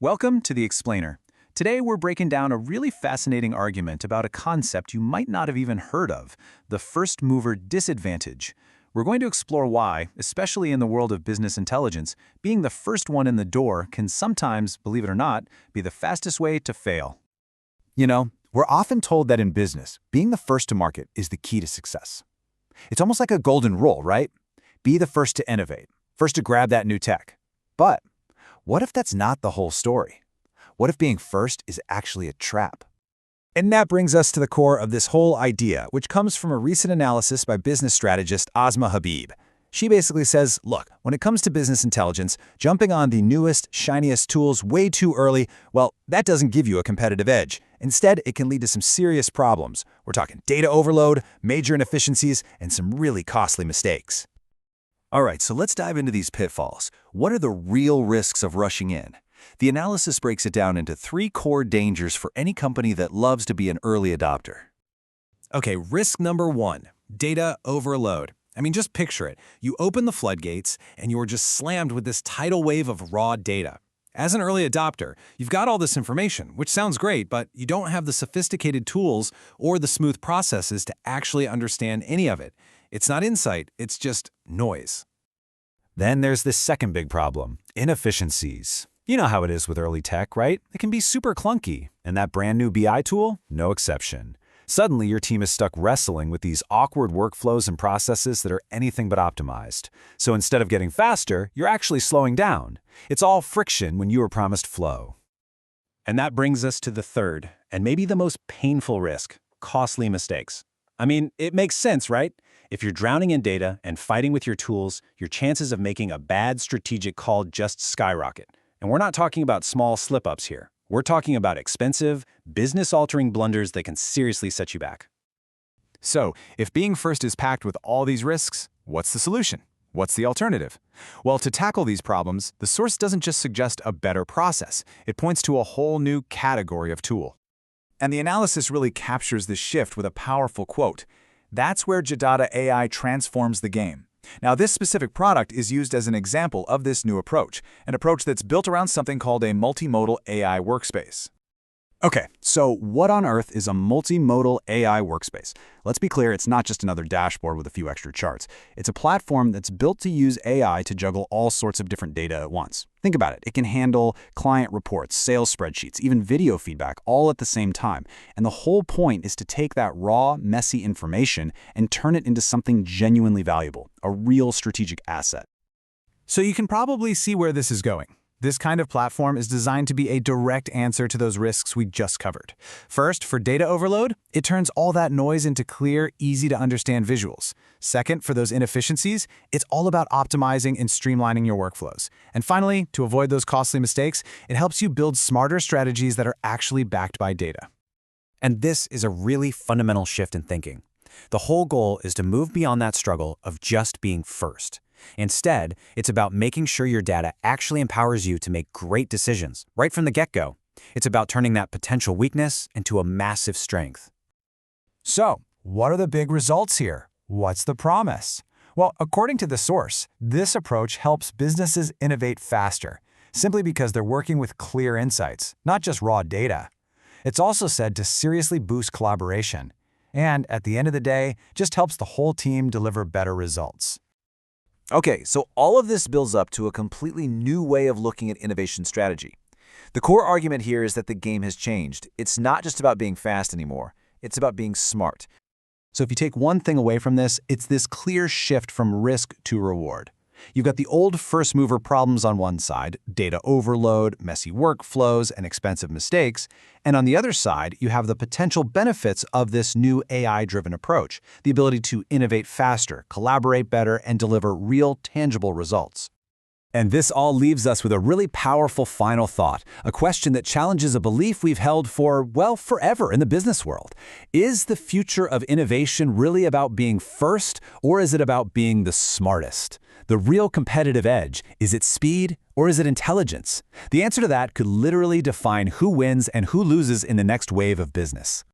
Welcome to The Explainer. Today we're breaking down a really fascinating argument about a concept you might not have even heard of, the first mover disadvantage. We're going to explore why, especially in the world of business intelligence, being the first one in the door can sometimes, believe it or not, be the fastest way to fail. You know, we're often told that in business, being the first to market is the key to success. It's almost like a golden rule, right? Be the first to innovate, first to grab that new tech. But what if that's not the whole story? What if being first is actually a trap? And that brings us to the core of this whole idea, which comes from a recent analysis by business strategist Asma Habib. She basically says, look, when it comes to business intelligence, jumping on the newest, shiniest tools way too early, well, that doesn't give you a competitive edge. Instead, it can lead to some serious problems. We're talking data overload, major inefficiencies, and some really costly mistakes. All right, so let's dive into these pitfalls. What are the real risks of rushing in? The analysis breaks it down into 3 core dangers for any company that loves to be an early adopter. Okay, risk number 1, data overload. I mean, just picture it. You open the floodgates, and you're just slammed with this tidal wave of raw data. As an early adopter, you've got all this information, which sounds great, but you don't have the sophisticated tools or the smooth processes to actually understand any of it. It's not insight, it's just noise. Then there's this second big problem, inefficiencies. You know how it is with early tech, right? It can be super clunky, and that brand new BI tool, no exception. Suddenly, your team is stuck wrestling with these awkward workflows and processes that are anything but optimized. So instead of getting faster, you're actually slowing down. It's all friction when you were promised flow. And that brings us to the third, and maybe the most painful risk, costly mistakes. I mean, it makes sense, right? If you're drowning in data and fighting with your tools, your chances of making a bad strategic call just skyrocket. And we're not talking about small slip-ups here. We're talking about expensive, business-altering blunders that can seriously set you back. So, if being first is packed with all these risks, what's the solution? What's the alternative? Well, to tackle these problems, the source doesn't just suggest a better process. It points to a whole new category of tool. And the analysis really captures this shift with a powerful quote. That's where Jeda.ai transforms the game. Now, this specific product is used as an example of this new approach, an approach that's built around something called a multimodal AI workspace. Okay, so what on earth is a multimodal AI workspace? Let's be clear, it's not just another dashboard with a few extra charts. It's a platform that's built to use AI to juggle all sorts of different data at once. Think about it. It can handle client reports, sales spreadsheets, even video feedback all at the same time. And the whole point is to take that raw, messy information and turn it into something genuinely valuable, a real strategic asset. So you can probably see where this is going. This kind of platform is designed to be a direct answer to those risks we just covered. First, for data overload, it turns all that noise into clear, easy-to-understand visuals. Second, for those inefficiencies, it's all about optimizing and streamlining your workflows. And finally, to avoid those costly mistakes, it helps you build smarter strategies that are actually backed by data. And this is a really fundamental shift in thinking. The whole goal is to move beyond that struggle of just being first. Instead, it's about making sure your data actually empowers you to make great decisions right from the get-go. It's about turning that potential weakness into a massive strength. So, what are the big results here? What's the promise? Well, according to the source, this approach helps businesses innovate faster, simply because they're working with clear insights, not just raw data. It's also said to seriously boost collaboration, and at the end of the day, just helps the whole team deliver better results. Okay, so all of this builds up to a completely new way of looking at innovation strategy. The core argument here is that the game has changed. It's not just about being fast anymore. It's about being smart. So if you take one thing away from this, it's this clear shift from risk to reward. You've got the old first mover problems on one side, data overload, messy workflows, and expensive mistakes. And on the other side, you have the potential benefits of this new AI-driven approach, the ability to innovate faster, collaborate better, and deliver real, tangible results. And this all leaves us with a really powerful final thought, a question that challenges a belief we've held for, well, forever in the business world. Is the future of innovation really about being first, or is it about being the smartest? The real competitive edge, is it speed or is it intelligence? The answer to that could literally define who wins and who loses in the next wave of business.